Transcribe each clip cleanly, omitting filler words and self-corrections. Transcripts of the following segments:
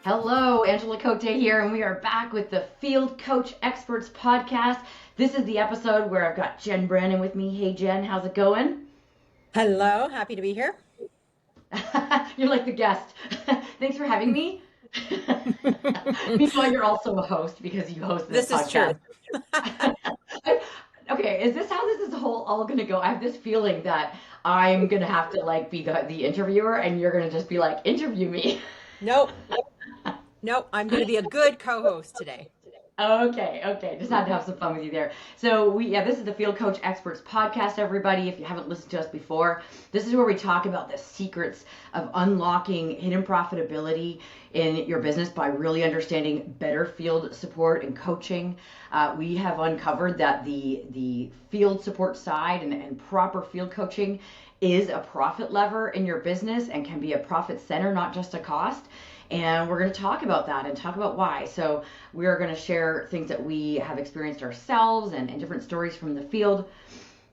Hello, Angela Cote here, and we are back with the Field Coach Experts podcast. This is the episode where I've got Jen Brannon with me. Hey, Jen, how's it going? Hello, happy to be here. You're like the guest. Thanks for having me. Meanwhile, you're also a host because you host this This is true. podcast. Okay, is this how this is all going to go? I have this feeling that I'm going to have to like be the interviewer, and you're going to just be like, interview me. Nope, nope, I'm going to be a good co-host today. Okay. Just had to have some fun with you there. So this is the Field Coach Experts podcast, everybody. If you haven't listened to us before, this is where we talk about the secrets of unlocking hidden profitability in your business by really understanding better field support and coaching. We have uncovered that the field support side and proper field coaching is a profit lever in your business and can be a profit center, not just a cost. And we're going to talk about that and talk about why. So we're going to share things that we have experienced ourselves and different stories from the field.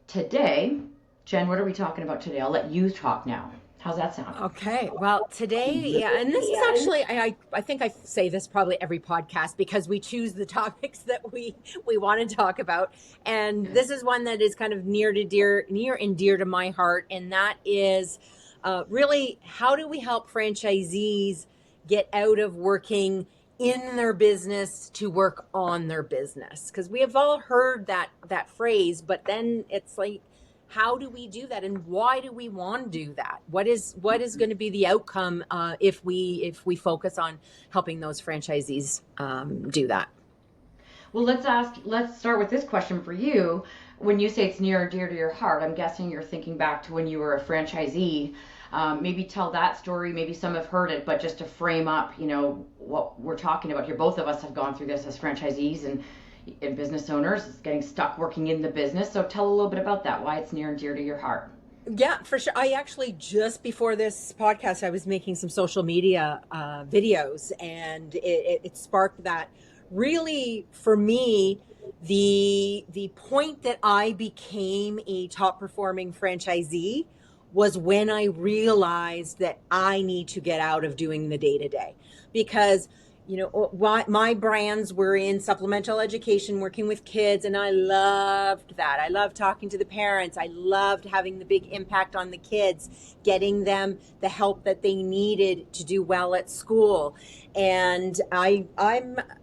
Today, Jen, what are we talking about today? I'll let you talk now. How's that sound? Okay, well, today, and this is actually, I think I say this probably every podcast because we choose the topics that we want to talk about. And this is one that is kind of near and dear to my heart. And that is really, how do we help franchisees get out of working in their business to work on their business? Because we have all heard that phrase, but then it's like, how do we do that, and why do we want to do that? What is going to be the outcome if we focus on helping those franchisees do that? Well, let's start with this question for you. When you say it's near and dear to your heart, I'm guessing you're thinking back to when you were a franchisee. Maybe tell that story. Maybe some have heard it, but just to frame up, what we're talking about here. Both of us have gone through this as franchisees and business owners, getting stuck working in the business. So tell a little bit about that, why it's near and dear to your heart. Yeah, for sure. I actually, just before this podcast, I was making some social media videos, and it sparked that. Really, for me, the point that I became a top performing franchisee was when I realized that I need to get out of doing the day to day, because my brands were in supplemental education, working with kids, and I loved that. I loved talking to the parents. I loved having the big impact on the kids, getting them the help that they needed to do well at school. And I'm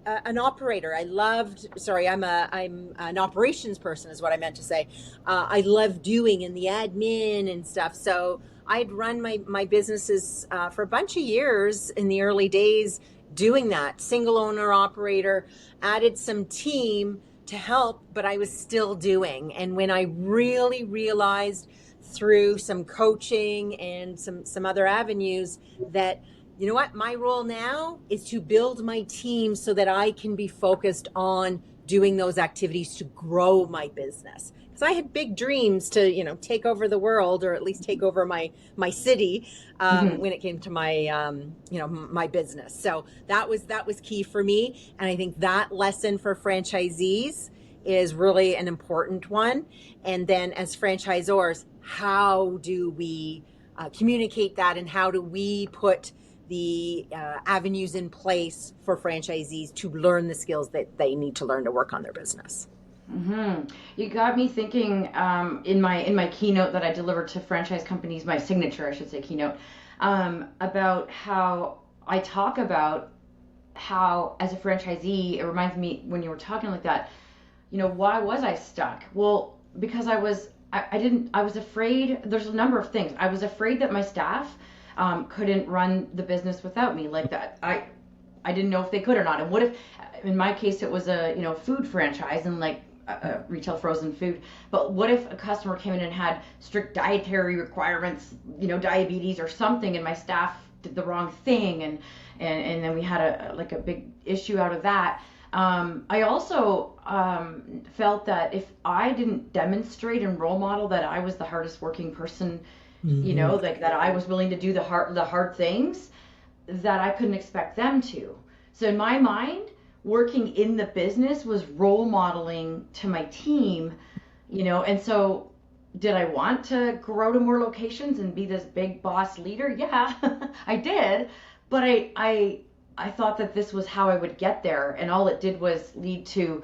an operator. I'm an operations person is what I meant to say. I love doing in the admin and stuff. So I'd run my businesses for a bunch of years in the early days, doing that, single owner operator, added some team to help, but I was still doing. And when I really realized through some coaching and some other avenues that, you know what, my role now is to build my team so that I can be focused on doing those activities to grow my business. I had big dreams to, take over the world, or at least take over my city when it came to my, my business. So that was key for me. And I think that lesson for franchisees is really an important one. And then as franchisors, how do we communicate that, and how do we put the avenues in place for franchisees to learn the skills that they need to learn to work on their business? You got me thinking in my keynote that I delivered to franchise companies, my signature, I should say, keynote, about how I talk about how, as a franchisee, it reminds me when you were talking like that, why was I stuck? Well, because I was afraid. There's a number of things. I was afraid that my staff couldn't run the business without me, like that. I didn't know if they could or not. And what if, in my case, it was a food franchise and like retail frozen food. But what if a customer came in and had strict dietary requirements, diabetes or something, and my staff did the wrong thing, and then we had a big issue out of that. I also felt that if I didn't demonstrate and role model that I was the hardest working person, like that I was willing to do the hard things, that I couldn't expect them to. So in my mind, working in the business was role modeling to my team, and so did I want to grow to more locations and be this big boss leader? Yeah, I did. But I thought that this was how I would get there, and all it did was lead to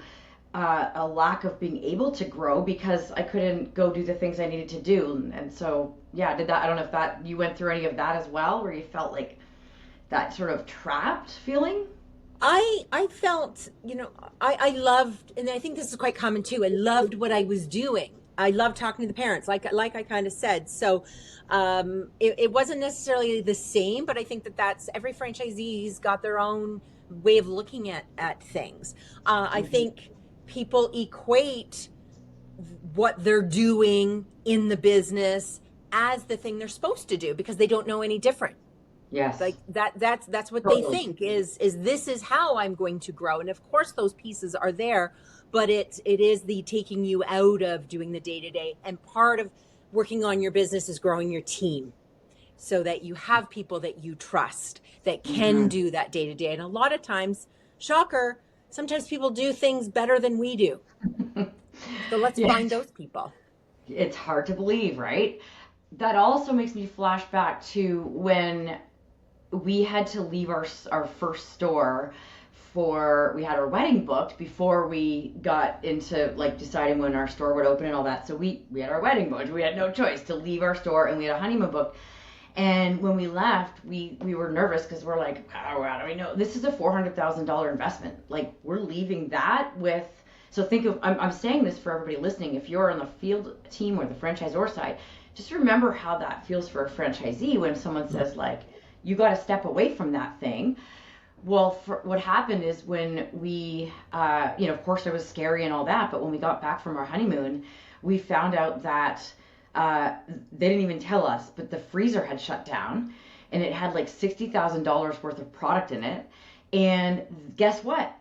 a lack of being able to grow because I couldn't go do the things I needed to do. And so, yeah, did that, I don't know if that, you went through any of that as well, where you felt like that sort of trapped feeling? I felt, I loved, and I think this is quite common too. I loved what I was doing. I loved talking to the parents, like I kind of said. So it wasn't necessarily the same, but I think that's every franchisee's got their own way of looking at things. I Mm-hmm. think people equate what they're doing in the business as the thing they're supposed to do because they don't know any different. Yes, Like that's what they totally. think is this is how I'm going to grow. And of course those pieces are there, but it is the taking you out of doing the day to day. And part of working on your business is growing your team so that you have people that you trust that can Hmm. do that day to day. And a lot of times, shocker, sometimes people do things better than we do. So let's Yeah, find those people. it's hard to believe, right? That also makes me flash back to when we had to leave our first store for we had our wedding booked before we got into like deciding when our store would open and all that. So we had our wedding booked. We had no choice to leave our store and we had a honeymoon booked. And when we left, we were nervous because we're like, oh, how do we know? This is a $400,000 investment. Like we're leaving that with. So think of I'm saying this for everybody listening. If you're on the field team or the franchisor side, just remember how that feels for a franchisee when someone says like, you got to step away from that thing. Well, what happened is when we, of course, it was scary and all that, but when we got back from our honeymoon, we found out that they didn't even tell us, but the freezer had shut down and it had like $60,000 worth of product in it. And guess what?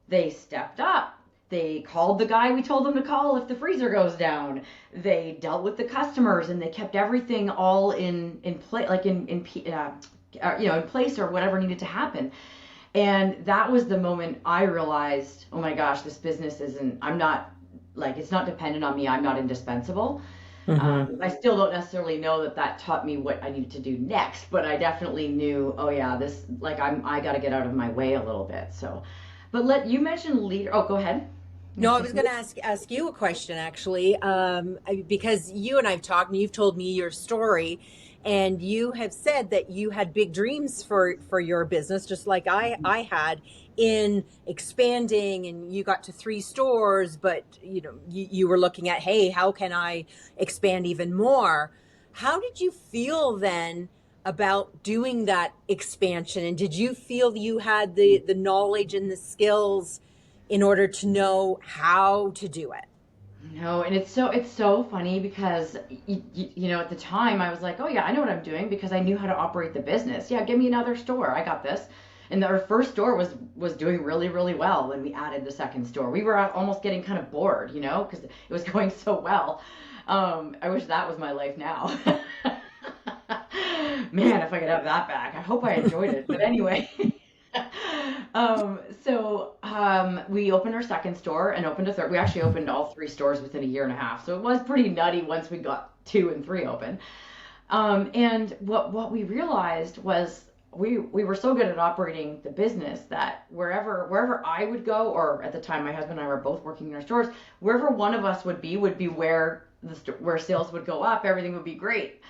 They stepped up. They called the guy we told them to call if the freezer goes down. They dealt with the customers and they kept everything all in place, like in place or whatever needed to happen. And that was the moment I realized, oh my gosh, this business isn't, I'm not, like, it's not dependent on me. I'm not indispensable. Mm-hmm. I still don't necessarily know that that taught me what I needed to do next, but I definitely knew, oh yeah, this, like, I got to get out of my way a little bit. So, but you mentioned leader. Oh, go ahead. You No, gonna I say was going something? to ask you a question actually, because you and I've talked, and you've told me your story, and you have said that you had big dreams for your business, just like I had in expanding, and you got to 3 stores, but you were looking at, hey, how can I expand even more? How did you feel then about doing that expansion, and did you feel you had the knowledge and the skills in order to know how to do it? No, and it's so funny because at the time I was like, oh yeah, I know what I'm doing because I knew how to operate the business. Yeah, give me another store. I got this. And our first store was doing really really well when we added the second store. We were almost getting kind of bored, because it was going so well. I wish that was my life now. Man, if I could have that back. I hope I enjoyed it. But anyway, we opened our second store and opened a third. We actually opened all 3 stores within a year and a half. So it was pretty nutty once we got 2 and 3 open. And what we realized was we were so good at operating the business that wherever I would go, or at the time my husband and I were both working in our stores, wherever one of us would be where where sales would go up, everything would be great,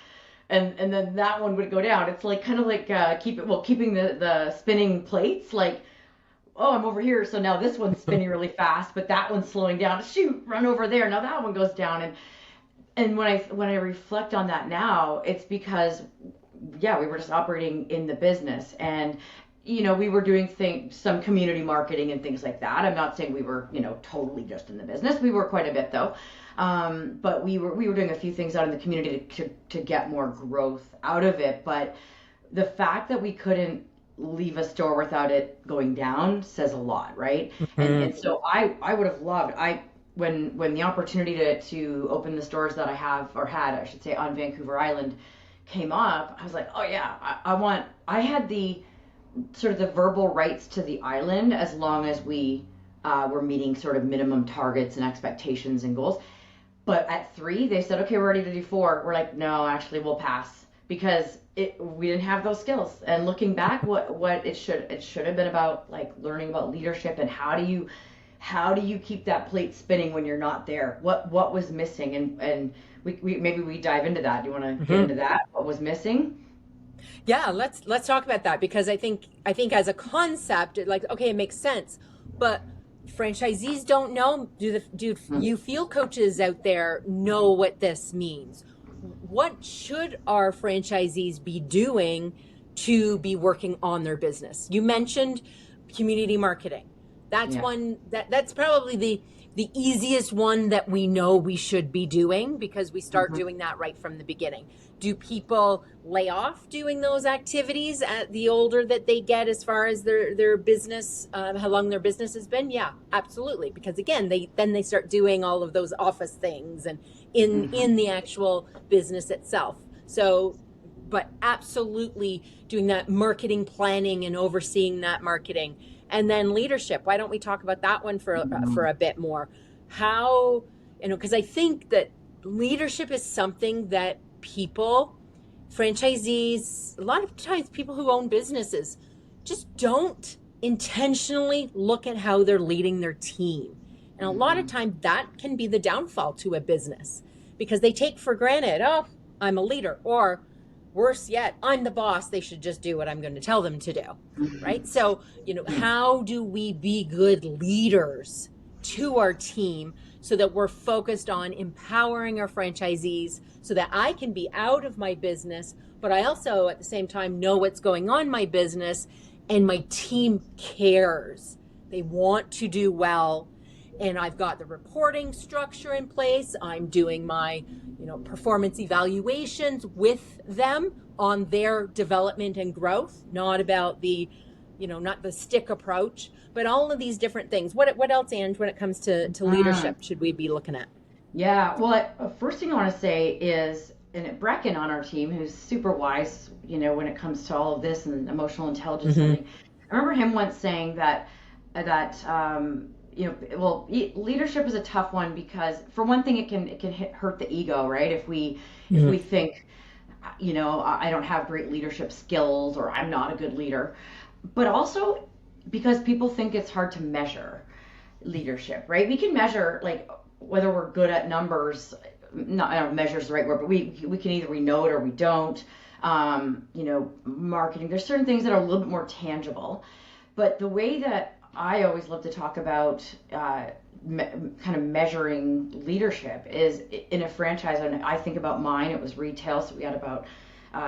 and then that one would go down. It's like kind of like keeping the spinning plates, like, oh, I'm over here, so now this one's spinning really fast, but that one's slowing down. Shoot, run over there. Now that one goes down, and when I reflect on that now, it's because yeah, we were just operating in the business, and we were doing some community marketing and things like that. I'm not saying we were totally just in the business. We were quite a bit though. But we were doing a few things out in the community to get more growth out of it. But the fact that we couldn't leave a store without it going down says a lot, right? And Mhm. so I would have loved when the opportunity to open the stores that I have, or had, I should say, on Vancouver Island came up. I was like, oh yeah, I had the sort of the verbal rights to the island as long as we were meeting sort of minimum targets and expectations and goals. But at 3, they said, okay, we're ready to do 4. We're like, no, actually, we'll pass because we didn't have those skills. And looking back, what it should have been about, like learning about leadership and how do you keep that plate spinning when you're not there? What was missing? And we maybe we dive into that. Do you want to get into that? What was missing? Yeah, let's talk about that, because I think as a concept, okay, it makes sense, but franchisees don't know. Do you field coaches out there know what this means? What should our franchisees be doing to be working on their business? You mentioned community marketing. That's Yeah. one that's probably the easiest one that we know we should be doing, because we start Mhm. doing that right from the beginning. Do people lay off doing those activities at the older that they get, as far as their business, how long their business has been? Yeah, absolutely. Because again, they start doing all of those office things and in the actual business itself. So, but absolutely doing that marketing planning and overseeing that marketing. And then leadership. Why don't we talk about that one for a bit more? How, because I think that leadership is something that people, franchisees, a lot of times people who own businesses just don't intentionally look at how they're leading their team. And a lot of times that can be the downfall to a business, because they take for granted, oh, I'm a leader, or worse yet, I'm the boss. They should just do what I'm going to tell them to do. Right. So, how do we be good leaders to our team so that we're focused on empowering our franchisees, so that I can be out of my business, but I also at the same time know what's going on in my business, and my team cares. They want to do well. And I've got the reporting structure in place. I'm doing my, performance evaluations with them on their development and growth, not about the, not the stick approach, but all of these different things. What else, Ange, when it comes to leadership, should we be looking at? Yeah, well, first thing I want to say is, and Brecken on our team, who's super wise, when it comes to all of this and emotional intelligence. Mm-hmm. I remember him once saying well, leadership is a tough one because, for one thing, it can hurt the ego, right? If we think, I don't have great leadership skills, or I'm not a good leader, but also because people think it's hard to measure leadership, right? We can measure, like, whether we're good at numbers. Not, I don't know if measure is the right word, but we can either we know it or we don't. Marketing. There's certain things that are a little bit more tangible, but the way that I always love to talk about kind of measuring leadership is in a franchise. And I think about mine. It was retail, so we had about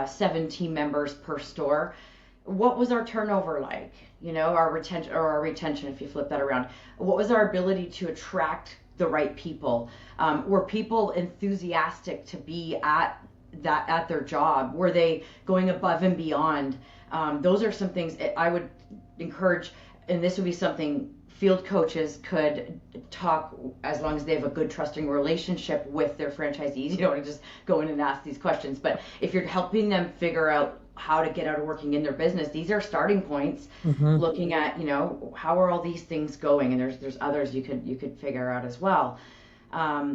7 team members per store. What was our turnover like? Our retention, if you flip that around. What was our ability to attract the right people? Were people enthusiastic to be at their job? Were they going above and beyond? Those are some things I would encourage, and this would be something field coaches could talk, as long as they have a good trusting relationship with their franchisees. You don't want to just go in and ask these questions, but if you're helping them figure out how to get out of working in their business, these are starting points. Looking at, how are all these things going, and there's others you could figure out as well.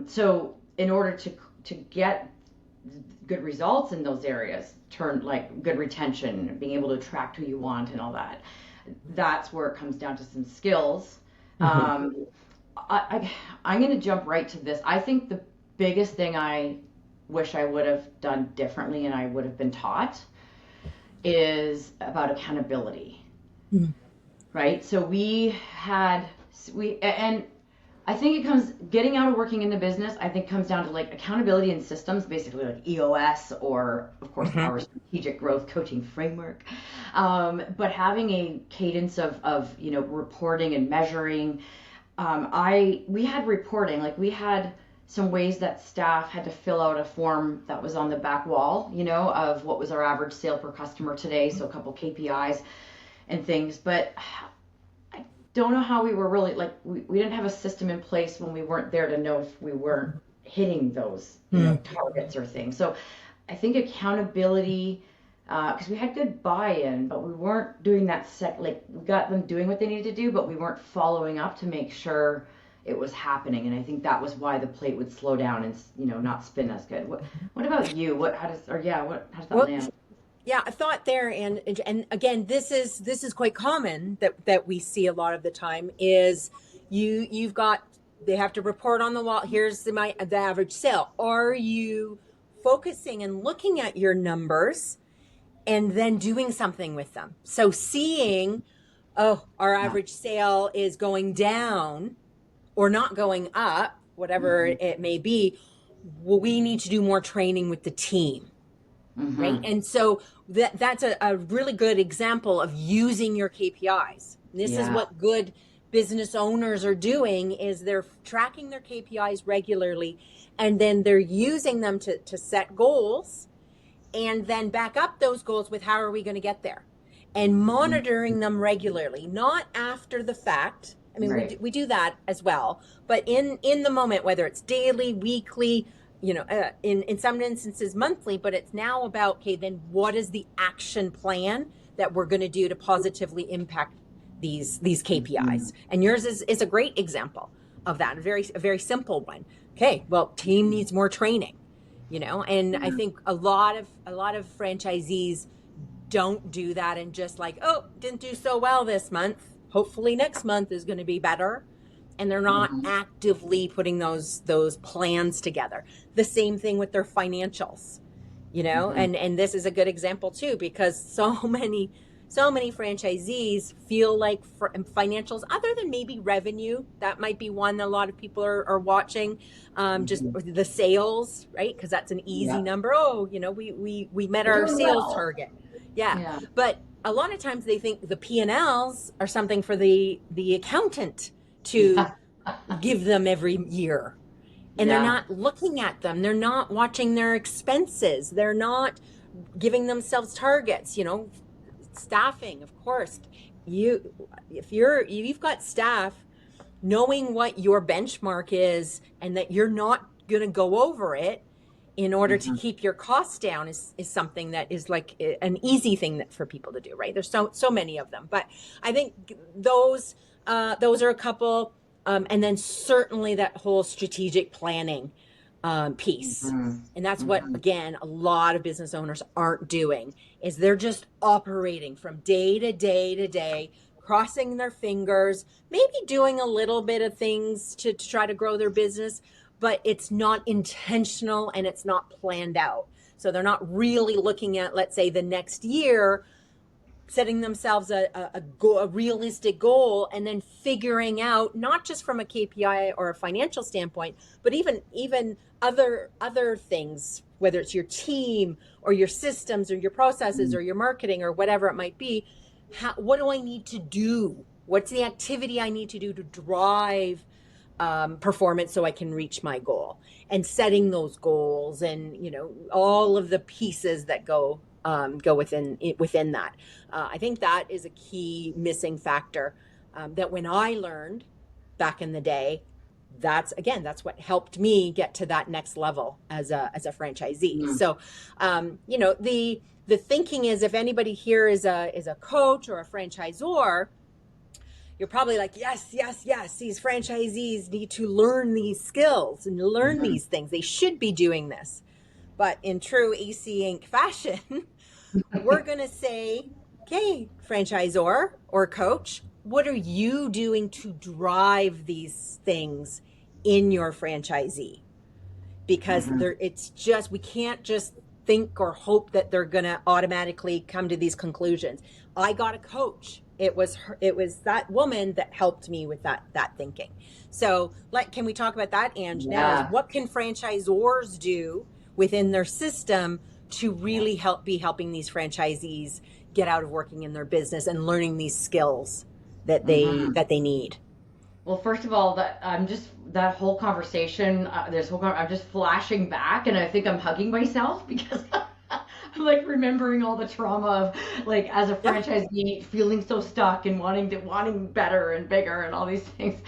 So in order to get good results in those areas, like good retention, being able to attract who you want and all that, that's where it comes down to some skills. I'm going to jump right to this. I think the biggest thing I wish I would have done differently, and I would have been taught, is about accountability. Right? So and I think it comes, getting out of working in the business, I think comes down to like accountability and systems, basically like EOS, or of course our strategic growth coaching framework. But having a cadence of reporting and measuring. We had reporting, like we had some ways that staff had to fill out a form that was on the back wall, of what was our average sale per customer today. So a couple KPIs and things, but I don't know how we were really, like, we didn't have a system in place when we weren't there to know if we weren't hitting those targets or things. So I think accountability, because we had good buy-in, but we weren't doing that we got them doing what they needed to do, but we weren't following up to make sure it was happening. And I think that was why the plate would slow down and, not spin as good. What about you? How does that Well, land? yeah, I thought there, and again, this is quite common that we see a lot of the time is you've got, they have to report on the wall. Here's the average sale. Are you focusing and looking at your numbers and then doing something with them? So seeing, oh, our Yeah. average sale is going down or not going up, whatever Mm-hmm. it may be. Well, we need to do more training with the team. Right. Mm-hmm. And so that's a really good example of using your KPIs. This is Yeah. what good business owners are doing, is they're tracking their KPIs regularly, and then they're using them to set goals and then back up those goals with how are we going to get there, and monitoring them regularly, not after the fact. I mean, Right. we do that as well, but in the moment, whether it's daily, weekly, in some instances monthly, but it's now about, okay, then what is the action plan that we're going to do to positively impact these KPIs? And yours is a great example of that, a very simple one. Okay, well, team needs more training, and I think a lot of franchisees don't do that, and just like, oh, didn't do so well this month, hopefully next month is going to be better. And they're not actively putting those plans together. The same thing with their financials, and this is a good example too, because so many franchisees feel like financials, other than maybe revenue, that might be one that a lot of people are watching, just the sales, right? Because that's an easy number. Oh, we met our sales target. Yeah. But a lot of times they think the P&Ls are something for the accountant to give them every year. And they're not looking at them. They're not watching their expenses. They're not giving themselves targets, staffing, of course. If you've got staff, knowing what your benchmark is and that you're not going to go over it in order to keep your costs down is something that is like an easy thing for people to do, right? There's so many of them, but I think those are a couple, and then certainly that whole strategic planning piece. And that's what, again, a lot of business owners aren't doing, is they're just operating from day to day to day, crossing their fingers, maybe doing a little bit of things to try to grow their business, but it's not intentional and it's not planned out. So they're not really looking at, let's say, the next year, setting themselves a realistic goal, and then figuring out, not just from a KPI or a financial standpoint, but even other things, whether it's your team or your systems or your processes or your marketing or whatever it might be. What do I need to do? What's the activity I need to do to drive performance so I can reach my goal? And setting those goals, and all of the pieces that go within that. I think that is a key missing factor, that when I learned back in the day, that's what helped me get to that next level as a franchisee. So, the thinking is, if anybody here is a coach or a franchisor, you're probably like, yes, these franchisees need to learn these skills and learn these things. They should be doing this. But in true AC Inc. fashion, we're going to say, okay, franchisor or coach, what are you doing to drive these things in your franchisee? Because we can't just think or hope that they're going to automatically come to these conclusions. I got a coach. It was that woman that helped me with that thinking. So can we talk about that, Ange? Now, what can franchisors do within their system to really be helping these franchisees get out of working in their business and learning these skills that they need? Well, first of all, that whole conversation, I'm just flashing back, and I think I'm hugging myself because I'm like remembering all the trauma of, like, as a franchisee, feeling so stuck and wanting better and bigger and all these things.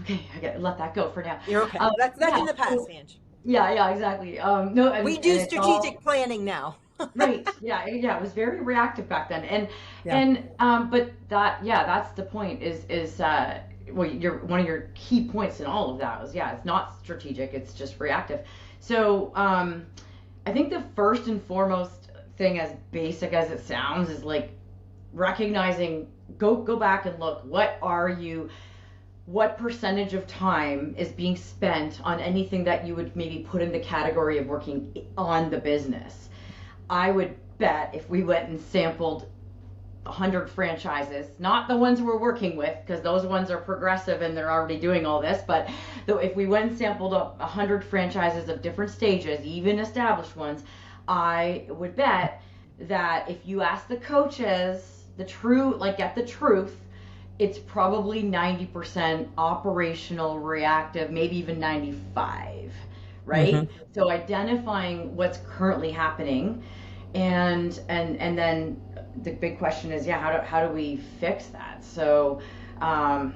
Okay, I gotta let that go for now. You're okay. That's in the past, Ange. Yeah, exactly. No, we do strategic planning now. Right. Yeah. It was very reactive back then, but that's the point. Is well, one of your key points in all of that was, yeah, it's not strategic, it's just reactive. So I think the first and foremost thing, as basic as it sounds, is like recognizing, go back and look, what percentage of time is being spent on anything that you would maybe put in the category of working on the business. I would bet if we went and sampled 100 franchises, not the ones we're working with, because those ones are progressive and they're already doing all this, but if we went and sampled 100 franchises of different stages, even established ones, I would bet that if you ask the coaches get the truth, it's probably 90% operational, reactive, maybe even 95, right? Mm-hmm. So identifying what's currently happening, and then the big question is, how do we fix that? So, I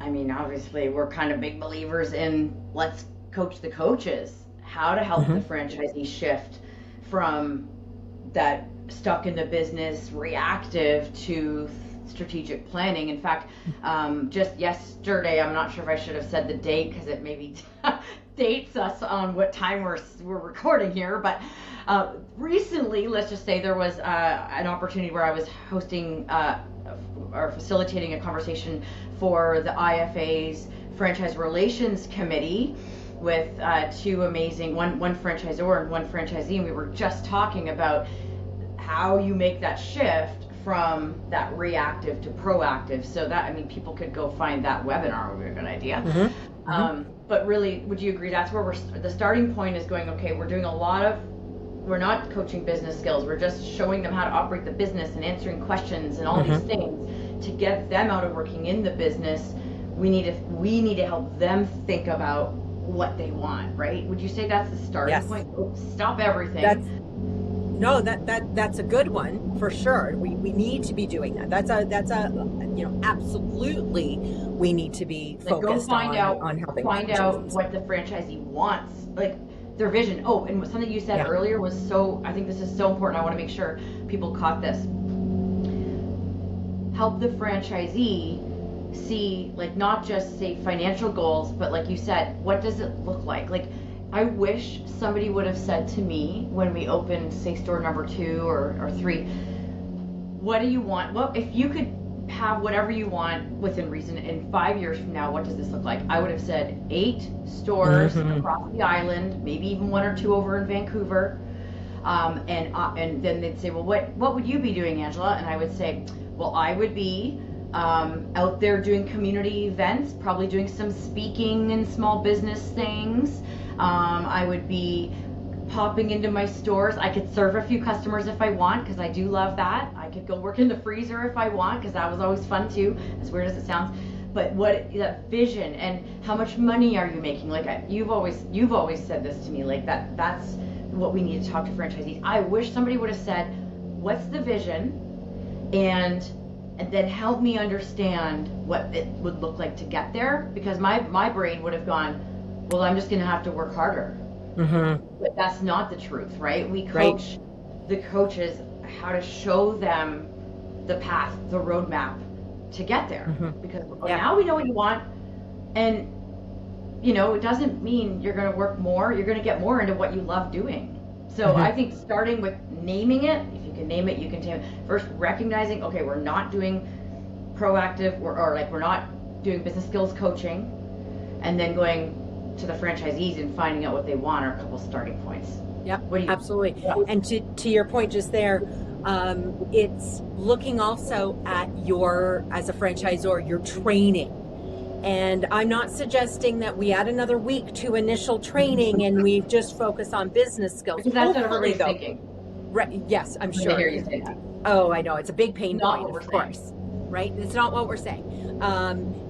mean, obviously, we're kind of big believers in let's coach the coaches how to help the franchisee shift from that stuck in the business reactive to strategic planning. In fact, just yesterday, I'm not sure if I should have said the date because it maybe dates us on what time we're recording here, but recently, let's just say there was an opportunity where I was hosting or facilitating a conversation for the IFA's Franchise Relations Committee with two amazing, one franchisor and one franchisee, and we were just talking about how you make that shift from that reactive to proactive. So that, I mean, people could go find that webinar, would be a good idea. But really, would you agree that's where the starting point is going, okay, we're not coaching business skills, we're just showing them how to operate the business and answering questions and all these things to get them out of working in the business. We need to help them think about what they want, right? Would you say that's the starting point? Stop everything. That's a good one for sure. We need to be doing that. That's absolutely we need to be focused on helping. Find out what the franchisee wants, like their vision. Oh, and something you said earlier was I think this is so important. I want to make sure people caught this. Help the franchisee see, like, not just say financial goals, but like you said, what does it look like? Like, I wish somebody would have said to me when we opened, say, store number 2 or 3, what do you want? Well, if you could have whatever you want within reason in 5 years from now, what does this look like? I would have said 8 stores across the island, maybe even 1 or 2 over in Vancouver. And then they'd say, well, what would you be doing, Angela? And I would say, well, I would be out there doing community events, probably doing some speaking and small business things. I would be popping into my stores. I could serve a few customers if I want, because I do love that. I could go work in the freezer if I want, because that was always fun too, as weird as it sounds. But what that vision, and how much money are you making? Like, you've always said this to me, like that's what we need to talk to franchisees. I wish somebody would have said, what's the vision, and then help me understand what it would look like to get there, because my brain would have gone, well, I'm just going to have to work harder. But that's not the truth, right? We coach the coaches how to show them the path, the roadmap to get there. Because now we know what you want, and it doesn't mean you're going to work more. You're going to get more into what you love doing. So I think starting with naming it, if you can name it, you can name it. First, recognizing, okay, we're not doing proactive or like we're not doing business skills coaching, and then going to the franchisees and finding out what they want are a couple starting points. Yep, absolutely. Yeah. And to your point just there, it's looking also at as a franchisor, your training. And I'm not suggesting that we add another week to initial training and we just focus on business skills. Because that's what everybody's thinking. Right, yes, I'm sure. I hear you say that. Oh, I know. It's a big pain point, of course. Right? It's not what we're saying.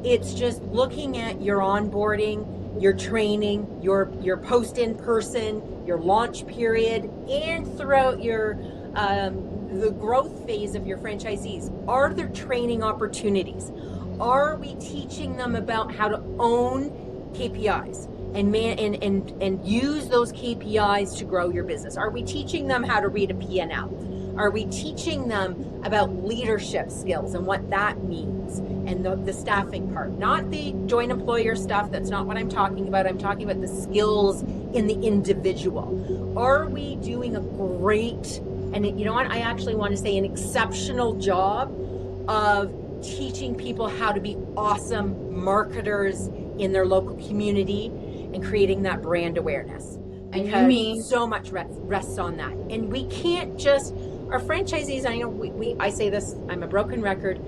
It's just looking at your onboarding, your training, your post in person, your launch period, and throughout your the growth phase of your franchisees. Are there training opportunities? Are we teaching them about how to own KPIs and use those KPIs to grow your business? Are we teaching them how to read a P&L? Are we teaching them about leadership skills and what that means, and the staffing part? Not the joint employer stuff. That's not what I'm talking about. I'm talking about the skills in the individual. Are we doing a great, and you know what, I actually want to say an exceptional job of teaching people how to be awesome marketers in their local community and creating that brand awareness? And you mean so much rests on that. And we can't just, our franchisees, I know I say this, I'm a broken record,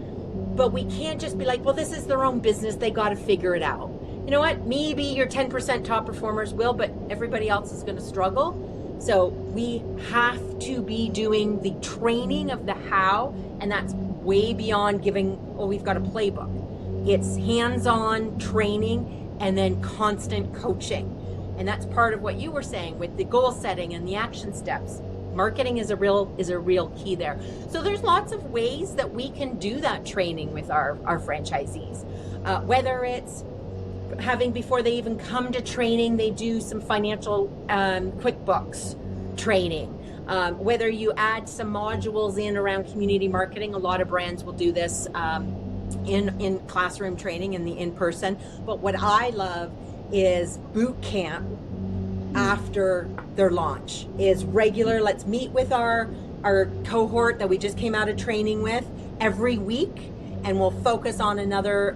but we can't just be like, well, this is their own business, they got to figure it out. You know what, maybe your 10% top performers will, but everybody else is going to struggle. So we have to be doing the training of the how, and that's way beyond giving, oh, we've got a playbook. It's hands-on training and then constant coaching. And that's part of what you were saying with the goal setting and the action steps. Marketing is a real key there. So there's lots of ways that we can do that training with our franchisees. Whether it's having, before they even come to training, they do some financial QuickBooks training. Whether you add some modules in around community marketing, a lot of brands will do this in classroom training, in the in-person. But what I love is boot camp after their launch, is regular. Let's meet with our cohort that we just came out of training with every week, and we'll focus on another,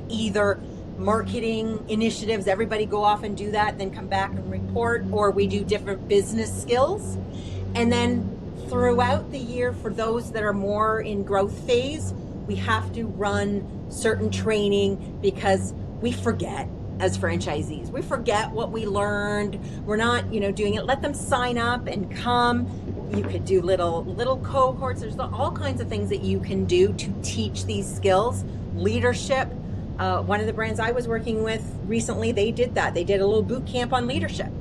either marketing initiatives, everybody go off and do that, then come back and report, or we do different business skills. And then throughout the year, for those that are more in growth phase, we have to run certain training because we forget. As franchisees, we forget what we learned. We're not, doing it. Let them sign up and come. You could do little cohorts. There's all kinds of things that you can do to teach these skills. Leadership. One of the brands I was working with recently, they did that. They did a little boot camp on leadership,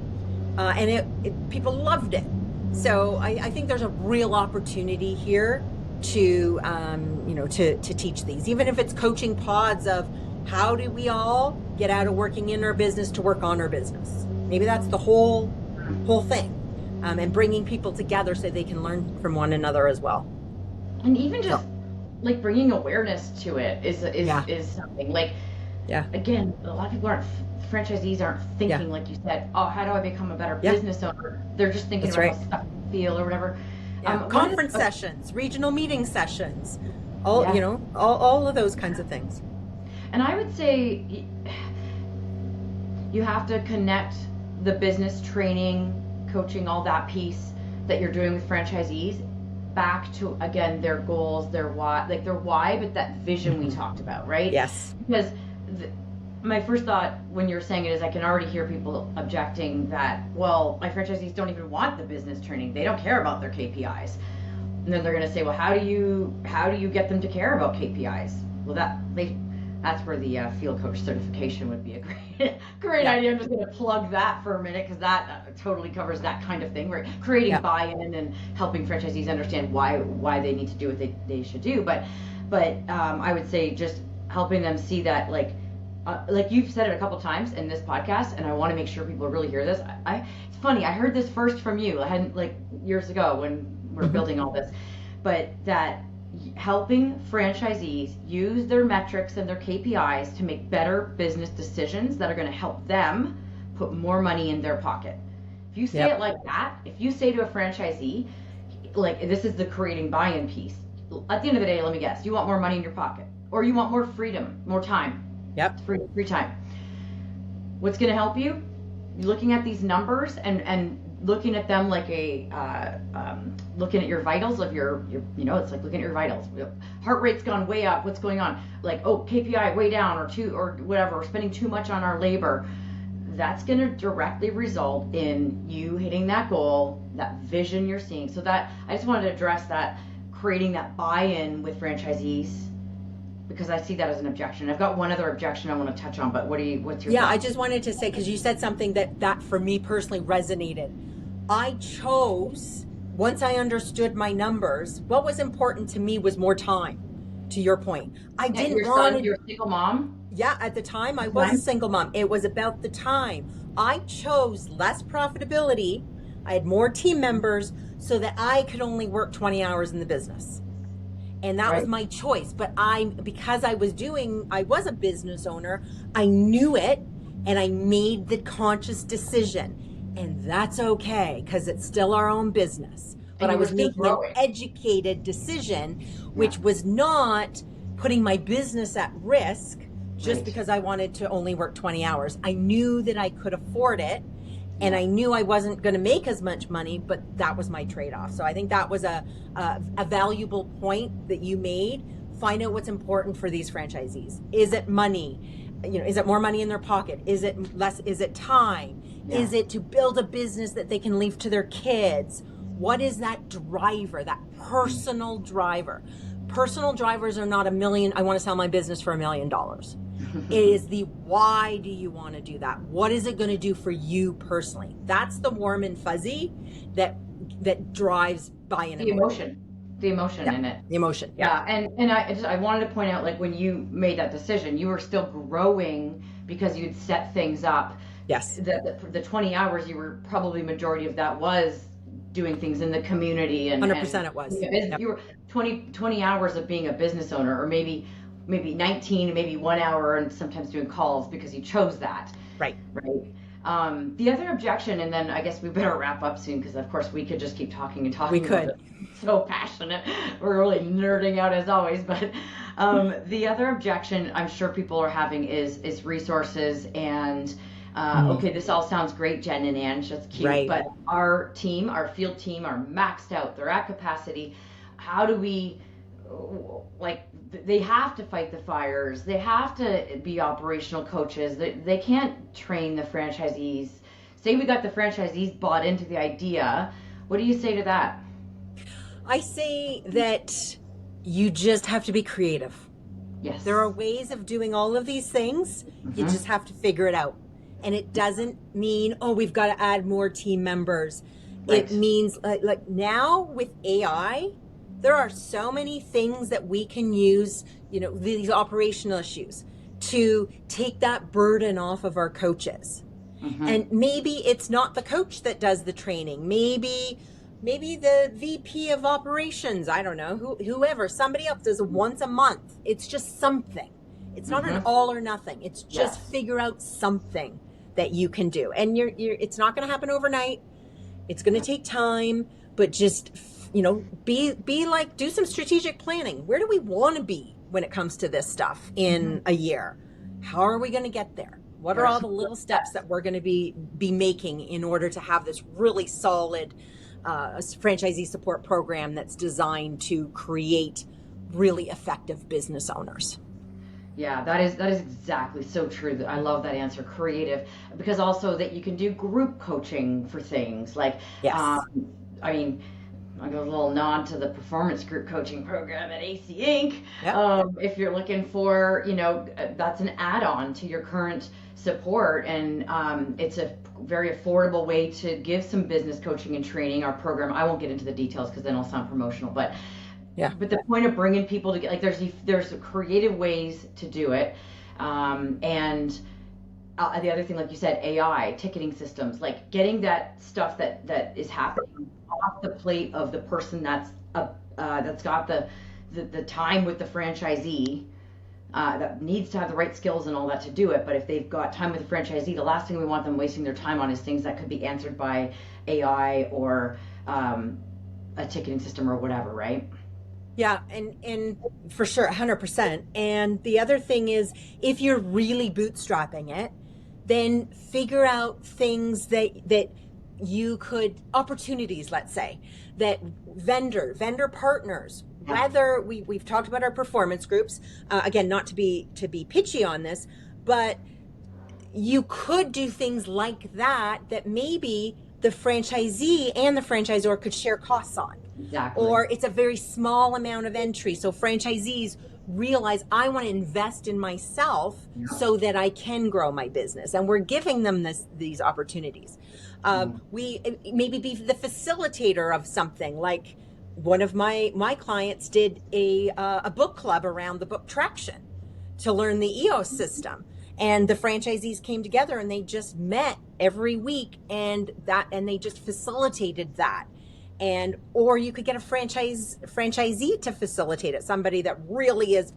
and people loved it. So I think there's a real opportunity here to teach these, even if it's coaching pods of, how do we all get out of working in our business to work on our business? Maybe that's the whole thing, and bringing people together so they can learn from one another as well. And even just like bringing awareness to it is something. Like, again, a lot of people franchisees aren't thinking like you said, oh, how do I become a better business owner? They're just thinking about how stuff feel or whatever. Conference sessions, regional meeting sessions, all of those kinds of things. And I would say you have to connect the business training, coaching, all that piece that you're doing with franchisees back to, again, their goals, their why, but that vision we talked about, right? Yes. Because my first thought when you're saying it is I can already hear people objecting that, well, my franchisees don't even want the business training. They don't care about their KPIs. And then they're going to say, well, how do you get them to care about KPIs? Well, that's where the field coach certification would be a great idea. I'm just going to plug that for a minute because that totally covers that kind of thing. We're creating buy-in and helping franchisees understand why they need to do what they should do. But I would say just helping them see that, like you've said it a couple times in this podcast, and I want to make sure people really hear this. It's funny, I heard this first from you. I hadn't, years ago when we're building all this, but that helping franchisees use their metrics and their KPIs to make better business decisions that are going to help them put more money in their pocket. If you say it like that, if you say to a franchisee, this is the creating buy-in piece. At the end of the day, let me guess, you want more money in your pocket, or you want more freedom, more time. Yep. Free time. What's going to help you? Looking at these numbers and looking at them like looking at your vitals of your it's like looking at your vitals. Heart rate's gone way up. What's going on? KPI way down, or whatever. We're spending too much on our labor. That's going to directly result in you hitting that goal, that vision you're seeing. So that I just wanted to address that, creating that buy-in with franchisees, because I see that as an objection. I've got one other objection I want to touch on, but what's your thought? I just wanted to say, because you said something that for me personally resonated. I chose, once I understood my numbers, what was important to me was more time, to your point. I didn't want... You're a single mom? Yeah, at the time I was a single mom. It was about the time. I chose less profitability. I had more team members, so that I could only work 20 hours in the business. And that was Right. my choice. But because I was a business owner, I knew it, and I made the conscious decision. And that's okay, because it's still our own business. But And I you were was still making an growing. educated decision, Yeah. which was not putting my business at risk just Right. because I wanted to only work 20 hours. I knew that I could afford it. And Yeah. I knew I wasn't going to make as much money, but that was my trade-off. So I think that was a valuable point that you made. Find out what's important for these franchisees. Is it money? Is it more money in their pocket? Is it less? Is it time? Yeah. Is it to build a business that they can leave to their kids? What is that driver, that personal driver? Personal drivers are not I want to sell my business for $1 million. It is the why do you want to do that? What is it going to do for you personally? That's the warm and fuzzy that drives buy-in. The emotion Yeah, in it. the emotion. Yeah, and I wanted to point out, like, when you made that decision, you were still growing because you'd set things up. Yes. The 20 hours, you were probably, majority of that was doing things in the community, and 100% it was. Yep. You were 20 hours of being a business owner, or maybe 19, maybe 1 hour, and sometimes doing calls because you chose that. Right. The other objection, and then I guess we better wrap up soon, because of course we could just keep talking and talking. We could. About it. So passionate. We're really nerding out as always. But the other objection I'm sure people are having is resources. And okay, this all sounds great, Jen and Ange. That's cute. Right. But our field team are maxed out. They're at capacity. How do we, like, they have to fight the fires. They have to be operational coaches. They can't train the franchisees. Say we got the franchisees bought into the idea. What do you say to that? I say that you just have to be creative. Yes. There are ways of doing all of these things. You just have to figure it out. And it doesn't mean, we've got to add more team members. Right. It means like now with AI, there are so many things that we can use, these operational issues to take that burden off of our coaches. And maybe it's not the coach that does the training. Maybe the VP of operations, I don't know, whoever, somebody else does it once a month. It's just something. It's not an all or nothing. It's just figure out something that you can do. And it's not going to happen overnight. It's going to take time, but just be like, do some strategic planning. Where do we want to be when it comes to this stuff in a year? How are we going to get there? What are all the little steps that we're going to be making in order to have this really solid franchisee support program that's designed to create really effective business owners? Yeah, that is exactly so true. I love that answer, creative, because also that you can do group coaching for things like, Yes. I mean, I go a little nod to the performance group coaching program at AC Inc. Yep. If you're looking for, that's an add-on to your current support, and it's a very affordable way to give some business coaching and training. Our program, I won't get into the details because then it'll sound promotional, but Yeah. But the point of bringing people together, like there's creative ways to do it, and the other thing, like you said, AI, ticketing systems, like getting that stuff that is happening off the plate of the person that's got the time with the franchisee, that needs to have the right skills and all that to do it. But if they've got time with the franchisee, the last thing we want them wasting their time on is things that could be answered by AI or a ticketing system or whatever, right? Yeah, and for sure, 100%. And the other thing is, if you're really bootstrapping it, then figure out things that you could, opportunities, let's say, that vendor partners, whether we've talked about our performance groups, again, not to be pitchy on this, but you could do things like that maybe the franchisee and the franchisor could share costs on. Exactly. Or it's a very small amount of entry. So franchisees realize, I want to invest in myself so that I can grow my business. And we're giving them these opportunities. We maybe be the facilitator of something. Like one of my clients did a book club around the book Traction to learn the EOS system. And the franchisees came together and they just met every week and they just facilitated that. or you could get a franchisee to facilitate it, somebody that really is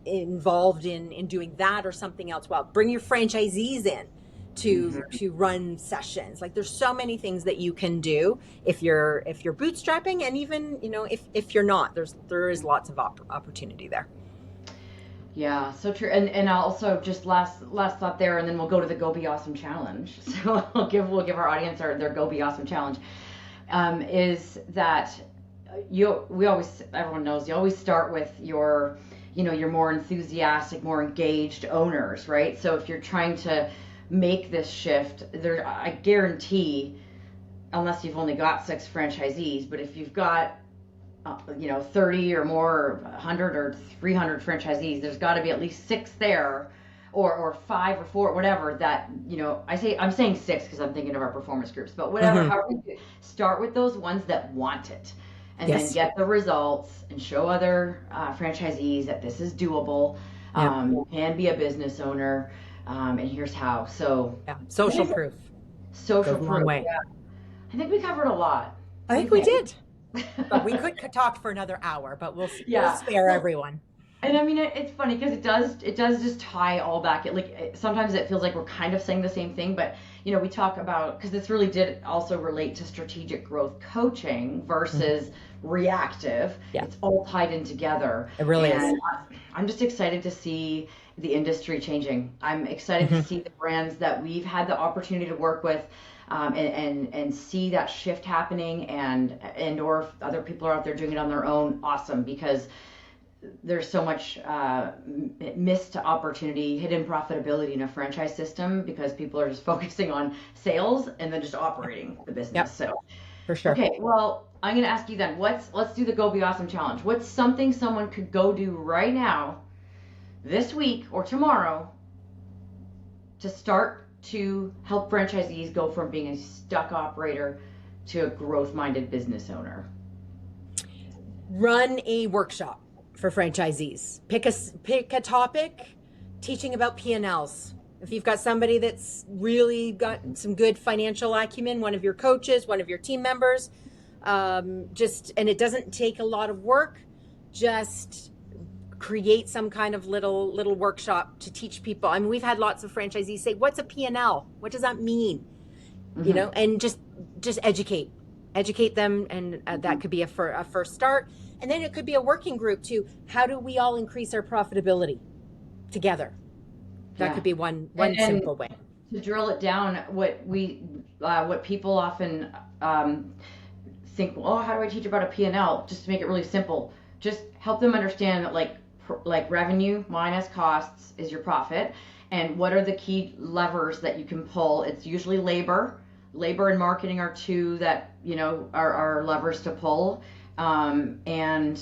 involved in doing that or something else. Well, bring your franchisees in to run sessions. Like, there's so many things that you can do if you're bootstrapping, and even, if you're not, there is lots of opportunity there. Yeah, so true. And also, just last thought there, and then we'll go to the Go Be Awesome challenge. So we'll give our audience their Go Be Awesome challenge. Is that everyone knows you always start with your more enthusiastic, more engaged owners, right? So if you're trying to make this shift, I guarantee, unless you've only got 6 franchisees, but if you've got 30 or more, or 100 or 300 franchisees, there's got to be at least 6 there, or 5 or 4, whatever, that, I'm saying 6 because I'm thinking of our performance groups, but whatever, however you do, start with those ones that want it, and then get the results and show other franchisees that this is doable. You can be a business owner, and here's how. So social proof. Social proof. Long way. Yeah. I think we covered a lot. I think we did. But we could talk for another hour, but we'll spare everyone. And I mean, it's funny because it does just tie all back. Sometimes it feels like we're kind of saying the same thing, but we talk about, because this really did also relate to strategic growth coaching versus reactive. Yeah. It's all tied in together. It really is. I'm just excited to see the industry changing. I'm excited to see the brands that we've had the opportunity to work with, and see that shift happening, and or if other people are out there doing it on their own, awesome, because there's so much missed opportunity, hidden profitability in a franchise system, because people are just focusing on sales and then just operating the business. Yep. So for sure. Okay, well, I'm going to ask you then, let's do the Go Be Awesome challenge. What's something someone could go do right now, this week or tomorrow, to start to help franchisees go from being a stuck operator to a growth-minded business owner? Run a workshop for franchisees. Pick a topic, teaching about P&Ls. If you've got somebody that's really got some good financial acumen, one of your coaches, one of your team members, and it doesn't take a lot of work, just create some kind of little workshop to teach people. I mean, we've had lots of franchisees say, "What's a P&L? What does that mean?" And just educate them, and that could be a first start. And then it could be a working group to, how do we all increase our profitability together? That could be one simple way. To drill it down, what people often think, well, how do I teach about a P&L? Just to make it really simple, just help them understand that like revenue minus costs is your profit, and what are the key levers that you can pull. It's usually labor and marketing are 2 that are levers to pull, and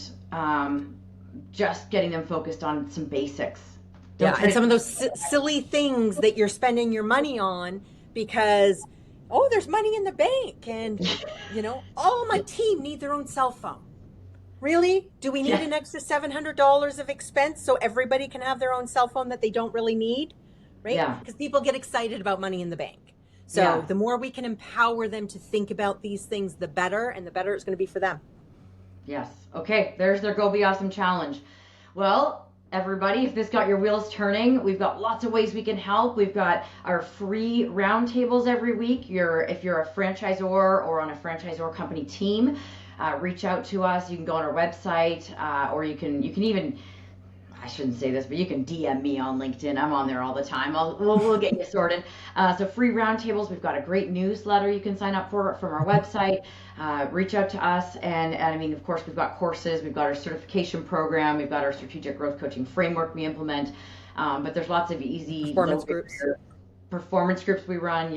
just getting them focused on some basics. And some of those silly things that you're spending your money on because, there's money in the bank, and all my team need their own cell phone. Really? Do we need an extra $700 of expense so everybody can have their own cell phone that they don't really need? Right? Yeah. Because people get excited about money in the bank. So the more we can empower them to think about these things, the better, and the better it's going to be for them. Yes. Okay. There's their Go Be Awesome challenge. Well, everybody, if this got your wheels turning, we've got lots of ways we can help. We've got our free roundtables every week. If you're a franchisor or on a franchisor company team, reach out to us. You can go on our website, or you can even, I shouldn't say this, but you can DM me on LinkedIn. I'm on there all the time. We'll get you sorted. So free roundtables. We've got a great newsletter you can sign up for from our website. Reach out to us, and I mean, of course, we've got courses. We've got our certification program. We've got our strategic growth coaching framework we implement. But there's lots of easy performance groups we run.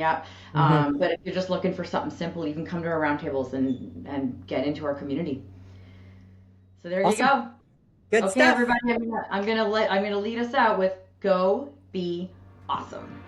But if you're just looking for something simple, you can come to our roundtables and get into our community. So there you go. Good okay, stuff. Everybody, I'm gonna lead us out with Go Be Awesome.